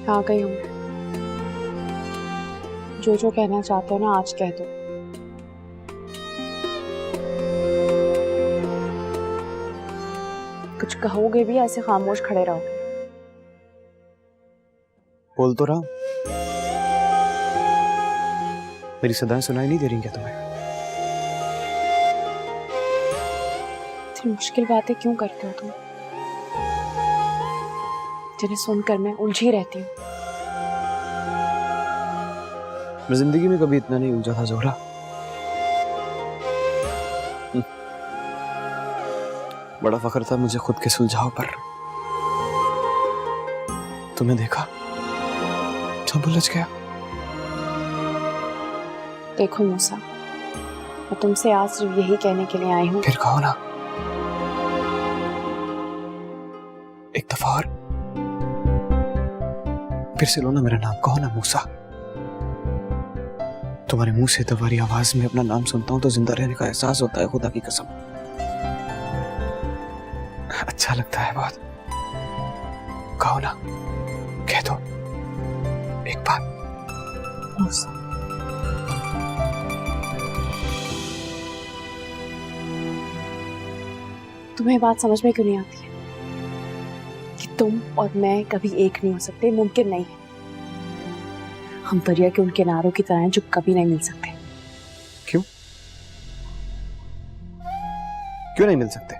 आ गई हूँ। जो जो कहना चाहते हो ना आज कह दो। कुछ कहोगे भी ऐसे खामोश खड़े रहोगे? बोल तो रहा हूं। मेरी सदाएं सुनाई नहीं दे रही क्या तुम्हें? इतनी मुश्किल बातें क्यों करते हो तुम, जिन्हें सुनकर मैं उलझी रहती हूँ? मैं जिंदगी में कभी इतना नहीं उलझा था जोहरा। बड़ा फख्र था मुझे खुद के सुलझाव पर। तुम्हें देखा सब उलझ गया। देखो मूसा, मैं तुमसे आज सिर्फ यही कहने के लिए आई हूँ। फिर कहो ना एक दफा और। फिर से लो ना मेरा नाम, कहो ना मूसा। तुम्हारे मुंह से तुम्हारी आवाज में अपना नाम सुनता हूं तो जिंदा रहने का एहसास होता है, खुदा की कसम। अच्छा लगता है बहुत। कहो ना, कह दो एक बार। मूसा, तुम्हें बात समझ में क्यों नहीं आती है कि तुम और मैं कभी एक नहीं हो सकते? मुमकिन नहीं है। हम दरिया के उन किनारों की तरह हैं जो कभी नहीं मिल सकते। क्यों क्यों नहीं मिल सकते?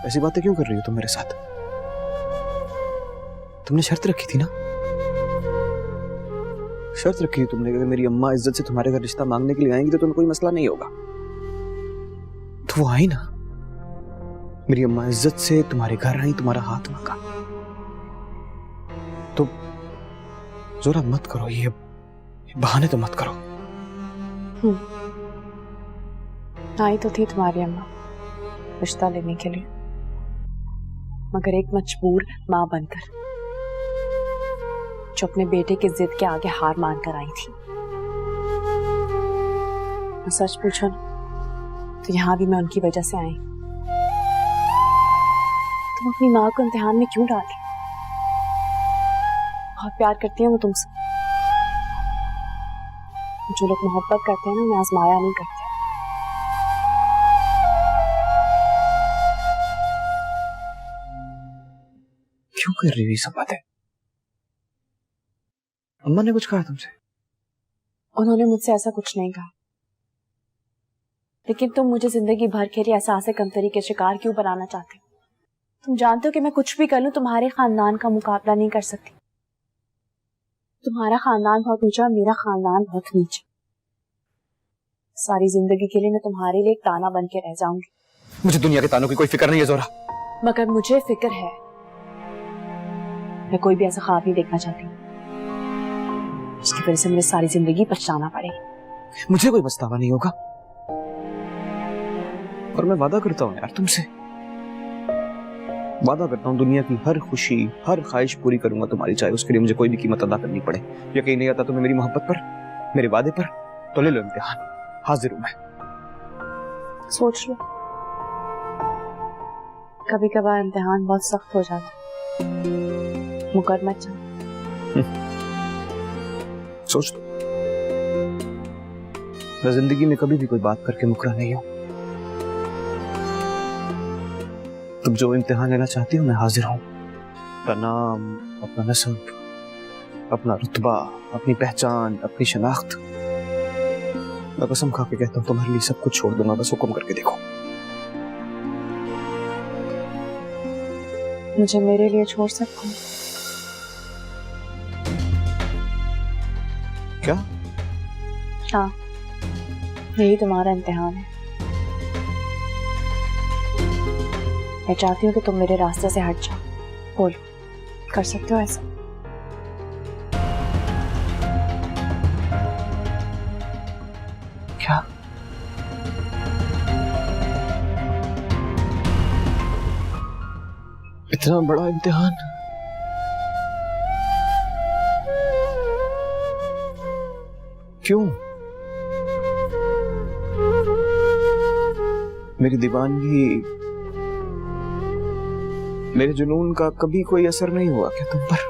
ऐसी बातें क्यों कर रही हो तुम मेरे साथ? तुमने शर्त रखी थी ना, शर्त रखी थी तुमने कि अगर मेरी अम्मा इज्जत से तुम्हारे घर रिश्ता मांगने के लिए आएंगी तो तुम्हें कोई मसला नहीं होगा। तो वो आई ना, मेरी अम्मा इज्जत से तुम्हारे घर आई, तुम्हारा हाथ मांगा। तो जोरा मत करो, ये बहाने तो मत करो। आई तो थी तुम्हारी अम्मा रिश्ता लेने के लिए, मगर एक मजबूर माँ बनकर, जो अपने बेटे की जिद के आगे हार मानकर आई थी। मैं सच पूछो ना तो यहाँ भी मैं उनकी वजह से आई। तुम अपनी माँ को इम्तिहान में क्यों डाली? बहुत प्यार करती है वो तुमसे। जो लोग मोहब्बत करते हैं ना, उन्हें आजमाया नहीं करते। क्यों कर रही हो ये सब बातें? अम्मा ने कुछ कहा तुमसे? उन्होंने मुझसे ऐसा कुछ नहीं कहा, लेकिन तुम मुझे जिंदगी भर के लिए एहसास कमतरी के शिकार क्यों बनाना चाहते हो? तुम जानते हो कि मैं कुछ भी कर लूं तुम्हारे खानदान का मुकाबला नहीं कर सकती। तुम्हारा खानदान बहुत ऊंचा, मेरा खानदान बहुत नीचा। सारी जिंदगी के लिए मैं तुम्हारे लिए एक ताना बन के रह जाऊंगी। मुझे दुनिया के तानों की कोई फिक्र नहीं है जोरा। मगर मुझे फिक्र है। मैं कोई भी ऐसा ख्वाब नहीं देखना चाहती उसकी वजह से मुझे सारी जिंदगी पछताना पड़ेगी। मुझे कोई पछतावा नहीं होगा, और मैं वादा करता हूँ यार तुमसे, वादा करता हूँ दुनिया की हर खुशी हर ख्वाहिश पूरी करूंगा तुम्हारी, चाहे उसके लिए मुझे कोई भी कीमत अदा करनी पड़े। यकीन नहीं आता तुम्हें मेरी मोहब्बत पर, मेरे वादे पर? तो ले लो इम्तिहान, हाजिर हूं मैं। सोच लो, कभी कभार इम्तिहान बहुत सख्त हो जाता, मुकर मत जाओ। सोच लो, मैं जिंदगी में कभी भी कोई बात करके मुकरा नहीं हूं। तुम जो इम्तिहान लेना चाहती हो मैं हाजिर हूं। अपना नाम, अपना नस्ब, अपना रुतबा, अपनी पहचान, अपनी शनाख्त, मैं कसम खा के कहता हूं तुम्हारे लिए सब कुछ छोड़ दूंगा, बस हुक्म करके देखो। मुझे मेरे लिए छोड़ सकते हो? क्या? हाँ, यही तुम्हारा इम्तिहान है। मैं चाहती हूँ कि तुम मेरे रास्ते से हट जाओ। बोलो, कर सकते हो ऐसा? क्या? इतना बड़ा इम्तिहान? क्यों? मेरी दीवानगी, मेरे जुनून का कभी कोई असर नहीं हुआ क्या तुम पर?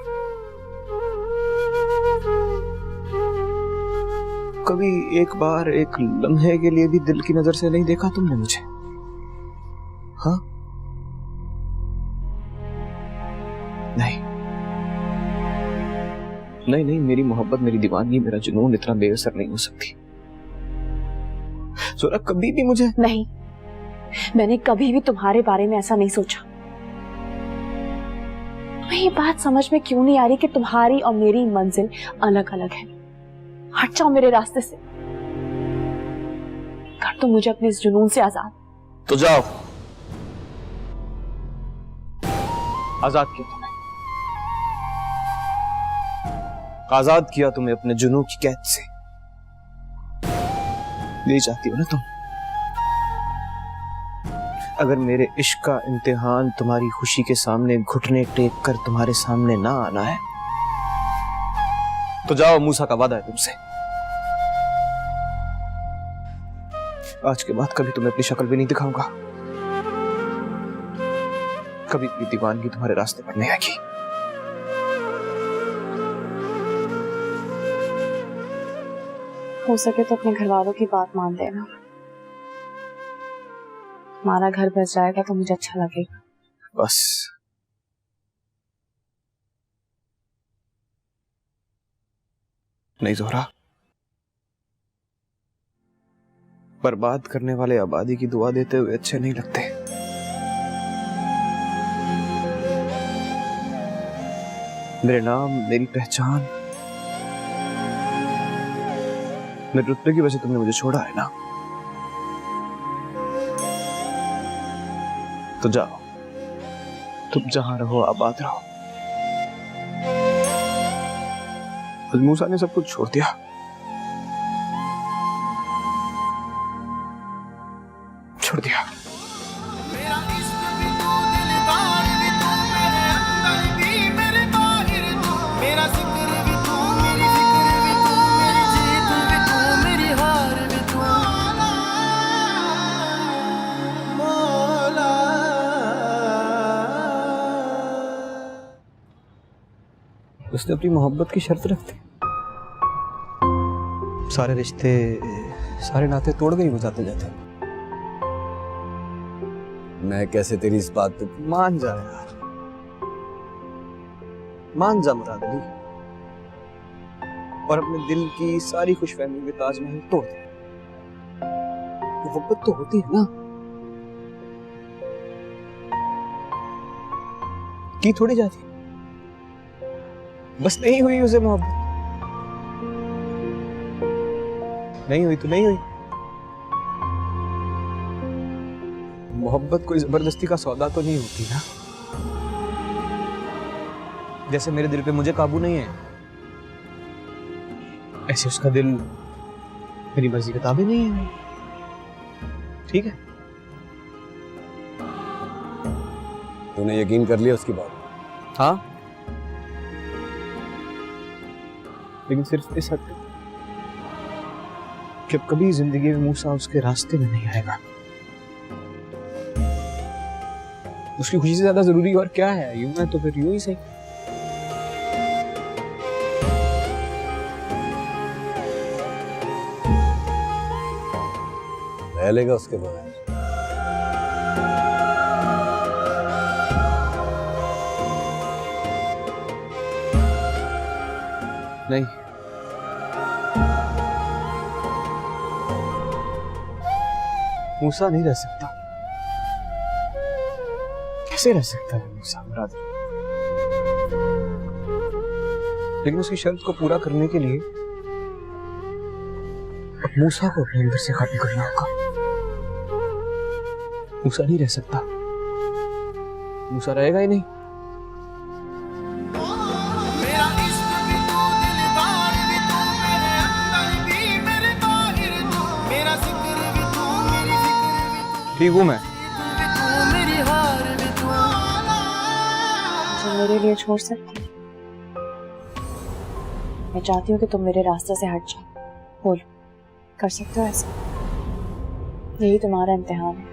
कभी एक बार, एक लम्हे के लिए भी दिल की नजर से नहीं देखा तुमने मुझे? हाँ? नहीं नहीं नहीं, मेरी मोहब्बत, मेरी दीवानगी, मेरा जुनून इतना बेअसर नहीं हो सकती। जोरा कभी भी मुझे नहीं, मैंने कभी भी तुम्हारे बारे में ऐसा नहीं सोचा। तुम्हें ये बात समझ में क्यों नहीं आ रही कि तुम्हारी और मेरी मंजिल अलग अलग है? हट जाओ मेरे रास्ते से, कर दो मुझे अपने इस जुनून से आजाद। तो जाओ, आजाद किया तुम्हें, आजाद किया तुम्हें अपने जुनून की कैद से। ले जाती हो ना तुम? अगर मेरे इश्क का इम्तिहान तुम्हारी खुशी के सामने घुटने टेक कर तुम्हारे सामने ना आना है तो जाओ, मूसा का वादा है तुमसे। आज के बाद कभी तुम्हें अपनी शक्ल भी नहीं दिखाऊंगा, कभी भी दीवानगी तुम्हारे रास्ते पर नहीं आएगी। हो सके तो अपने घर वालों की बात मान देना, हमारा घर बस जाएगा तो मुझे अच्छा लगेगा। बस नहीं जोहरा, बर्बाद करने वाले आबादी की दुआ देते हुए अच्छे नहीं लगते। मेरे नाम, मेरी पहचान, मेरे रुतबे की वजह तुमने मुझे छोड़ा है ना, तो जाओ, तुम जहां रहो आबाद रहो। मूसा ने सब कुछ छोड़ दिया, छोड़ दिया। उसने अपनी मोहब्बत की शर्त रख दी, सारे रिश्ते, सारे नाते तोड़ गई वो जाते जाते। मैं कैसे तेरी इस बात पे मान जा यार, मान जा मुराद अली, और अपने दिल की सारी खुशफहमी के ताजमहल तोड़ दे। मोहब्बत तो होती है ना, की थोड़ी जाती, बस नहीं हुई उसे मोहब्बत, नहीं हुई तो नहीं हुई। मोहब्बत कोई जबरदस्ती का सौदा तो नहीं होती ना, जैसे मेरे दिल पे मुझे काबू नहीं है, ऐसे उसका दिल मेरी मर्जी का ताबे नहीं है। ठीक है, तूने यकीन कर लिया उसकी बात? हाँ, लेकिन सिर्फ इस हद तक कि कभी जिंदगी में मूसा उसके रास्ते में नहीं आएगा। उसकी खुशी से ज्यादा जरूरी और क्या है? यूं है तो फिर यूं ही सही। रह लेगा उसके बगैर? नहीं, मूसा नहीं रह सकता। कैसे रह सकता है मूसा मुराद? लेकिन उसकी शर्त को पूरा करने के लिए अब मूसा को अपने अंदर से खत्म करना होगा। मूसा नहीं रह सकता, मूसा रहेगा ही नहीं। ठीक हूं मैं, तुम मेरे लिए छोड़ सकती? मैं चाहती हूँ कि तुम मेरे रास्ते से हट जाओ। बोलो, कर सकते हो ऐसा? यही तुम्हारा इम्तिहान है।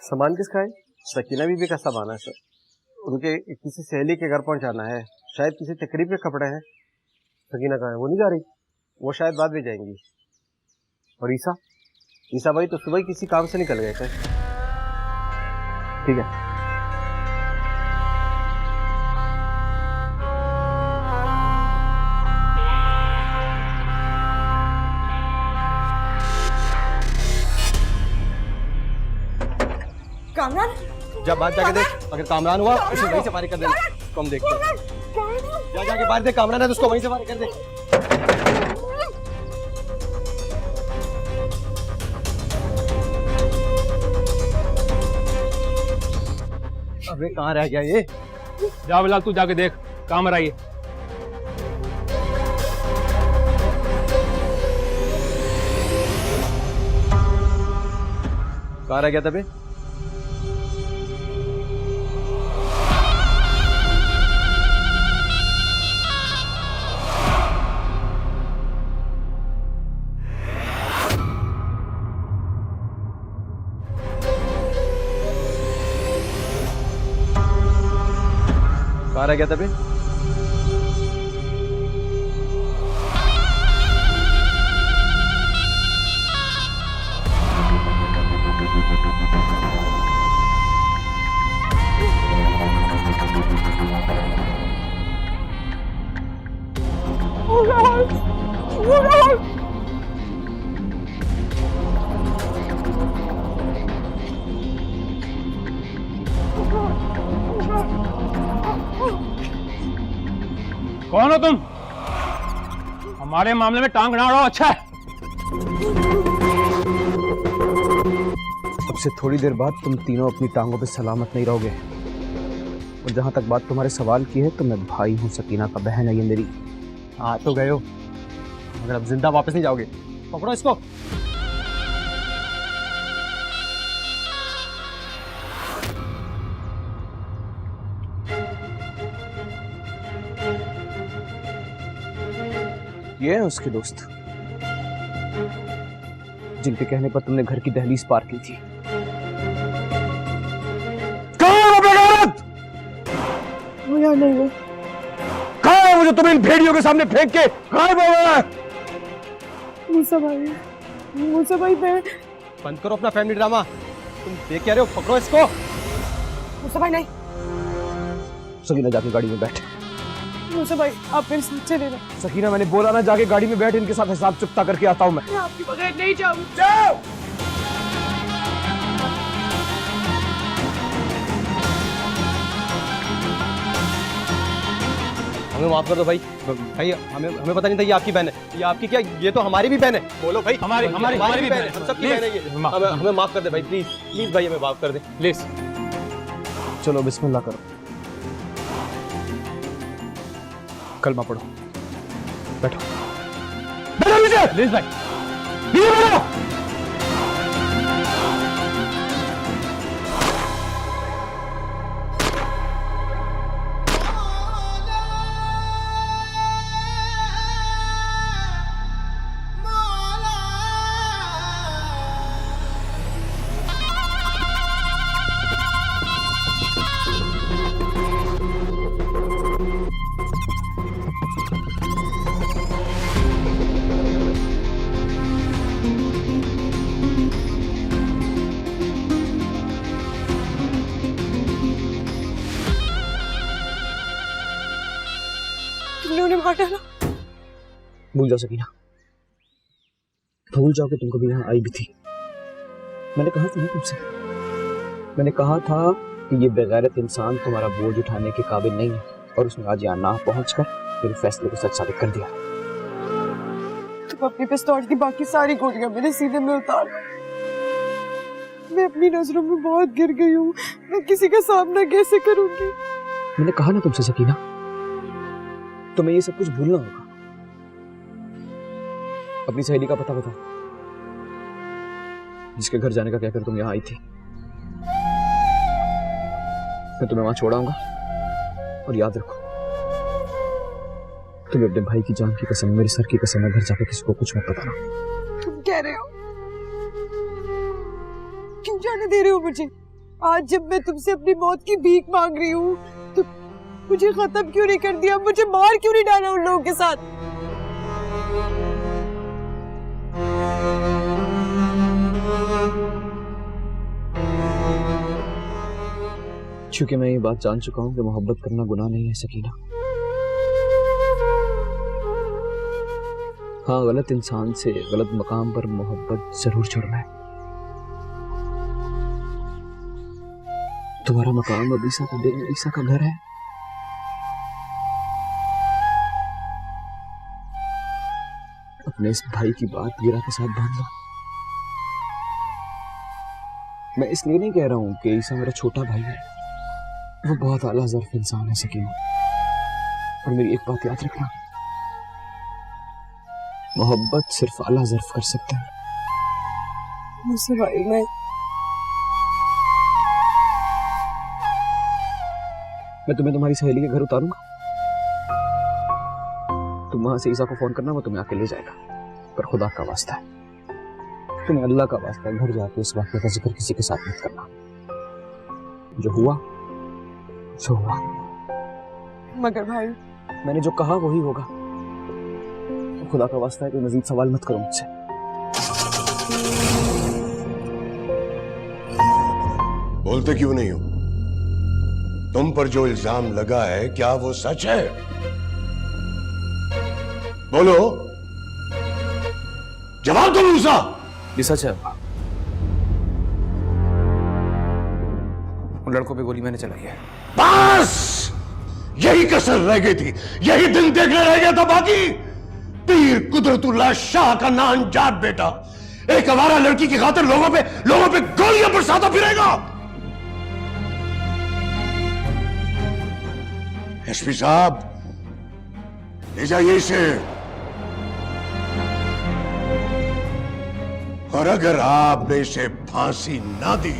सामान किसका है? सकीना बीबी का सामान है सर। उनके किसी सहेली के घर पहुंचाना है, शायद किसी तकरीब के कपड़े हैं। सकीना कहाँ है? वो नहीं जा रही, वो शायद बाद में जाएंगी। और ईसा भाई तो सुबह ही किसी काम से निकल गए थे। ठीक है। कामरान, जब बात जाके देख, अगर कामरान हुआ उसे वहीं से फारिग कर देना। तो हम देखते हैं। जा जाके बाहर देख, कामरान है तो उसको वहीं से फारिग कर दे। अबे कहाँ रह गया ये? जा बिलाल, तू जाके देख काम रही है। कहाँ रह गया था बे? कहाँ रह गया था बे? कौन हो तुम? हमारे मामले में टांग ना अड़ाओ। अच्छा है। अब से थोड़ी देर बाद तुम तीनों अपनी टांगों पे सलामत नहीं रहोगे। और जहां तक बात तुम्हारे सवाल की है तो मैं भाई हूं, सकीना का बहन है ये मेरी। हाँ तो गए हो, मगर अब जिंदा वापस नहीं जाओगे। पकड़ो इसको। ये है उसके दोस्त, जिनके कहने पर तुमने घर की दहलीज पार की थी। वो याद नहीं है। कहाँ है मुझे तुम्हें इन भेड़ियों के सामने फेंक के गायब हो गया? मूसा भाई मैं। बंद करो अपना फैमिली ड्रामा। तुम देख क्या रहे हो? पकड़ो इसको। मूसा भाई नहीं। सकीना जाके गाड़ी में बैठ। मूसा भाई आप मेरे साथ चले ना। सकीना मैंने बोला ना, जाके गाड़ी में बैठ, इनके साथ हिसाब चुकता करके आता हूँ मैं। आपके बगैर नहीं जाऊंगी। जाओ। हमें माफ कर दो भाई। भाई हमें पता नहीं था ये आपकी बहन है। ये आपकी क्या, ये तो हमारी भी बहन है। बोलो भाई। हमारी भी बहन है। हम सबकी बहन है ये। हमें माफ कर दे भाई, प्लीज प्लीज भाई, हमें माफ कर दे प्लीज। चलो बिस्मिल्लाह करो, कलमा पढ़ो। बैठो बैठो नीचे। प्लीज भाई, नीचे बैठो। तुमने उन्हें मार डाला। भूल जाओ सकीना, भूल जाओ कि तुम कभी यहाँ आई भी थी। मैंने कहा था ना तुमसे, मैंने कहा था कि ये बेगैरत इंसान तुम्हारा बोझ उठाने के काबिल नहीं है, और उसने आज यहाँ ना पहुंचकर मेरे फैसले को सच साबित कर दिया। तुम अपनी पिस्तौल की बाकी सारी गोलियां मेरे सीने में उतार। मैं अपनी नजरों में बहुत गिर गई हूँ। मैं किसी का सामना कैसे करूंगी? मैंने कहा ना तुमसे सकीना, तुम्हें ये सब कुछ भूलना होगा। अपनी सहेली का पता बताओ, जिसके घर जाने का कहकर तुम यहाँ आई थी। मैं तुम्हें वहां छोड़ाऊंगा, और याद रखो, तुम्हें अपने भाई की जान की कसम, मेरे सर की कसम है, घर जाकर किसी को कुछ मत बताना। तुम कह रहे हो? क्यों जाने दे रहे हो मुझे? आज जब मैं तुमसे अपनी मौत की भीख मांग रही हूँ तो मुझे खत्म क्यों नहीं कर दिया, मुझे मार क्यों नहीं डाला उन लोगों के साथ? क्योंकि मैं ये बात जान चुका हूं कि मोहब्बत करना गुनाह नहीं है सकीना। हाँ, गलत इंसान से गलत मकाम पर मोहब्बत जरूर जुर्म है। तुम्हारा मकाम अबीसा का दिल अबीसा का घर है। अपने इस भाई की बात वीरा के साथ बांध लो। मैं इसलिए नहीं कह रहा हूं कि ईसा मेरा छोटा भाई है, वो बहुत आला ज़र्फ इंसान है सकीना। और मेरी एक बात याद रखना, मोहब्बत सिर्फ आला ज़र्फ कर सकता है। मुझसे भाई मैं तुम्हें तुम्हारी सहेली के घर उतारूंगा, तुम वहां से ईसा को फोन करना, वो तुम्हें आके ले जाएगा। पर खुदा का वास्ता है, तुम्हें अल्लाह का वास्ता है, घर जाके इस वाक़े का जिक्र किसी के साथ मत करना। जो हुआ सो हुआ। मगर भाई मैंने जो कहा वही होगा। तो खुदा का वास्ता है कोई मजीद सवाल मत करो मुझसे। बोलते क्यों नहीं हो? तुम पर जो इल्जाम लगा है क्या वो सच है? बोलो, जवाब दो मूसा। ये सच है। उन लड़कों पे गोली मैंने चलाई है। बस यही कसर रह गई थी, यही दिन देखने रह गया था बाकी। पीर कुदरतुल्लाह शाह का नानजात बेटा एक आवारा लड़की की खातिर लोगों पे गोलियां बरसाता फिरेगा। एसपी साहब, ले जाइए इसे। और अगर आपने इसे फांसी ना दी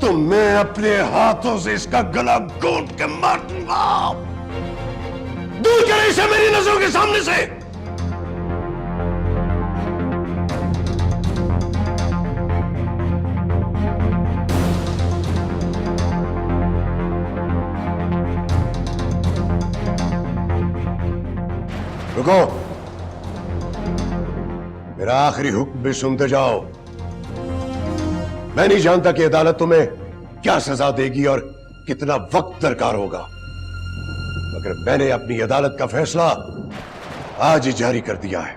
तो मैं अपने हाथों से इसका गला घोंट के मार दूंगा। दूर करें इसे मेरी नजरों के सामने से। रुको, मेरा आखिरी हुक्म भी सुनते जाओ। मैं नहीं जानता कि अदालत तुम्हें क्या सजा देगी और कितना वक्त दरकार होगा, मगर मैंने अपनी अदालत का फैसला आज ही जारी कर दिया है।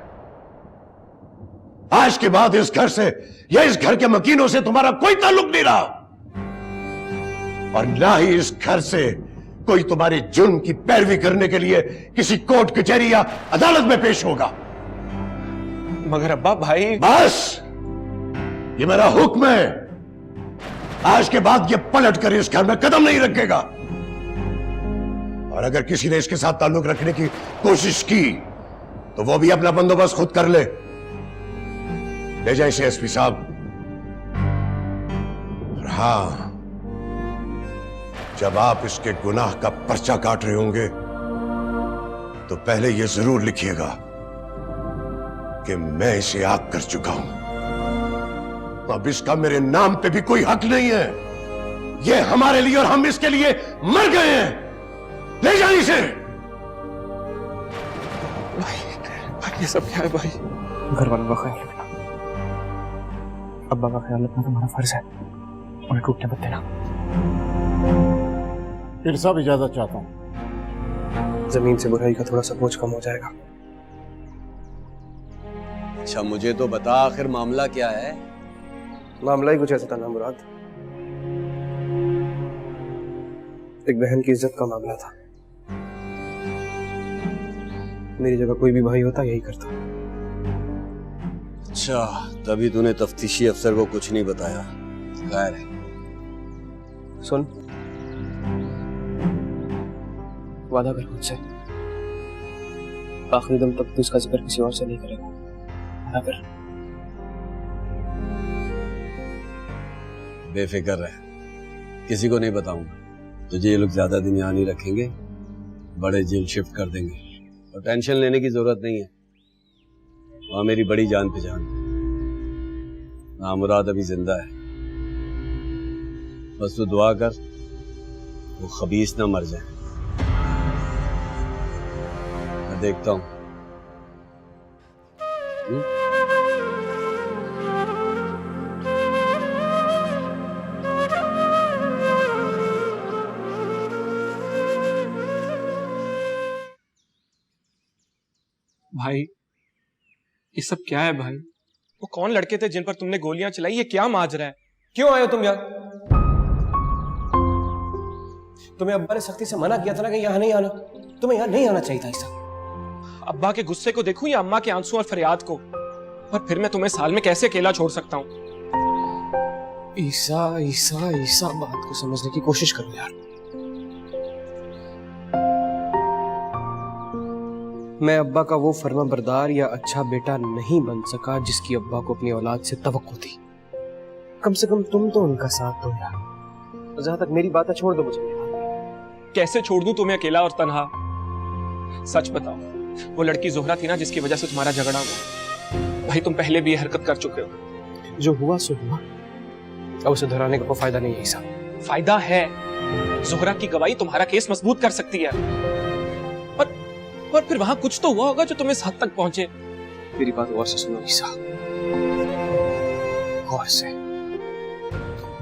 आज के बाद इस घर से या इस घर के मकीनों से तुम्हारा कोई ताल्लुक नहीं रहा, और ना ही इस घर से कोई तुम्हारे जुर्म की पैरवी करने के लिए किसी कोर्ट कचहरी या अदालत में पेश होगा। मगर अब्बा भाई। बस, ये मेरा हुक्म है। आज के बाद ये पलट कर इस घर में कदम नहीं रखेगा, और अगर किसी ने इसके साथ ताल्लुक रखने की कोशिश की तो वो भी अपना बंदोबस्त खुद कर ले जाए इसे एसपी साहब। और हां, जब आप इसके गुनाह का पर्चा काट रहे होंगे तो पहले यह जरूर लिखिएगा कि मैं इसे आग कर चुका हूं। अब इसका मेरे नाम पे भी कोई हक नहीं है। यह हमारे लिए और हम इसके लिए मर गए हैं। ले जाइए इसे। भाई ये सब क्या है भाई? घर वालों का ख्याल रखना, अब्बा का ख्याल रखना तुम्हारा फर्ज है, उन्हें टूटने मत देना। फिर साहब इजाजत चाहता हूं। जमीन से बुराई का थोड़ा सा बोझ कम हो जाएगा। अच्छा, मुझे तो बता आखिर मामला क्या है? मामला ही कुछ ऐसा था ना मुराद, एक बहन की इज्जत का मामला था। मेरी जगह कोई भी भाई होता यही करता। अच्छा, तभी तूने तफ्तीशी अफसर को कुछ नहीं बताया। खैर है। सुन, वादा कर मुझसे, आखिरी दम तक तू इसका जिक्र किसी और से नहीं करेगा। वादा कर। बेफिक्र रह, किसी को नहीं बताऊंगा। तुझे ये लोग ज्यादा दिन यहाँ नहीं रखेंगे, बड़े जेल शिफ्ट कर देंगे, और टेंशन लेने की जरूरत नहीं है। वहां मेरी बड़ी जान पहचान। हाँ, मुराद अभी जिंदा है, बस तू दुआ कर वो खबीस ना मर जाए। मैं देखता हूँ। भाई ये सब क्या है भाई? वो कौन लड़के थे जिन पर तुमने गोलियां चलाई? ये क्या माजरा है? क्यों आए हो तुम यहाँ? तुम्हें अब्बा ने सख्ती से मना किया था ना कि यहाँ नहीं आना। तुम्हें यहाँ नहीं आना चाहिए था ऐसा। अब्बा के गुस्से को देखूं या अम्मा के आंसू और फरियाद को? और फिर मैं तुम्हें साल में कैसे अकेला छोड़ सकता हूँ? ईसा ईसा ईसा, बात को समझने की कोशिश करो यार। मैं अब्बा का वो फर्मा बरदार या अच्छा बेटा नहीं बन सका जिसकी अब्बा को अपनी औलाद से तवक्को थी। कम से कम तुम तो उनका साथ दो यार। जहां तक मेरी बात है, छोड़ दो मुझे। कैसे छोड़ दूं तुम्हें अकेला और तन्हा? सच बताओ, वो लड़की जोहरा थी ना जिसकी वजह से तुम्हारा झगड़ा हुआ? भाई तुम पहले भी ये हरकत कर चुके हो। जो हुआ सो हुआ, अब उसे दोहराने का कोई फायदा नहीं है ईसा। फायदा है। जोहरा की गवाही तुम्हारा केस मजबूत कर सकती है। और फिर वहां कुछ तो हुआ होगा जो तुम इस हद तक पहुंचे। मेरी बात गौर से सुनो ईसा, गौर से।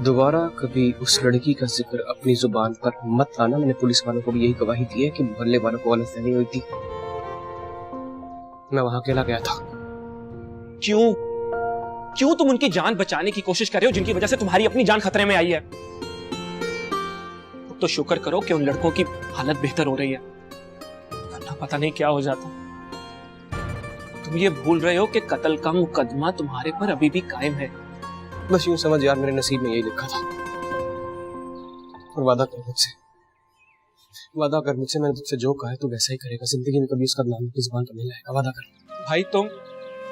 दोबारा कभी उस लड़की का जिक्र अपनी जुबान पर मत लाना। मैंने पुलिस वालों को भी यही गवाही दी है कि मोहल्ले वालों को गलतफहमी हुई थी। मैं वहां अकेला गया था। क्यों तुम उनकी जान बचाने की कोशिश कर रहे हो जिनकी वजह से तुम्हारी अपनी जान खतरे में आई है? तो शुक्र करो कि उन लड़कों की हालत बेहतर हो रही है, वरना पता नहीं क्या हो जाता। तुम ये भूल रहे हो कि कत्ल का मुकदमा तुम्हारे पर अभी भी कायम है। बस यूं समझ यार, मेरे नसीब में यही लिखा था। और वादा कर मुझसे, वादा कर मुझसे, मैंने तुझसे जो कहा है तू वैसा ही करेगा। जिंदगी में कभी उसका नाम अपनी जुबान पर नहीं लाएगा। वादा कर भाई।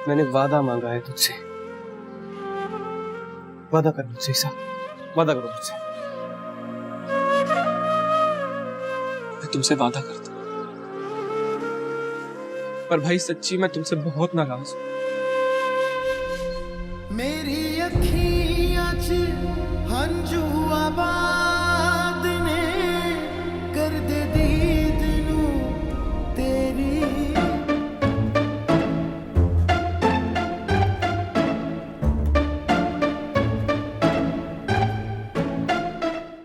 मैंने वादा मांगा है तुझसे। वादा कर मुझसे ईसा, वादा करो मुझसे। मैं तुमसे वादा करता हूं, पर भाई सच्ची मैं तुमसे बहुत नाराज हूं। मेरी अखियां च हंझू आबाद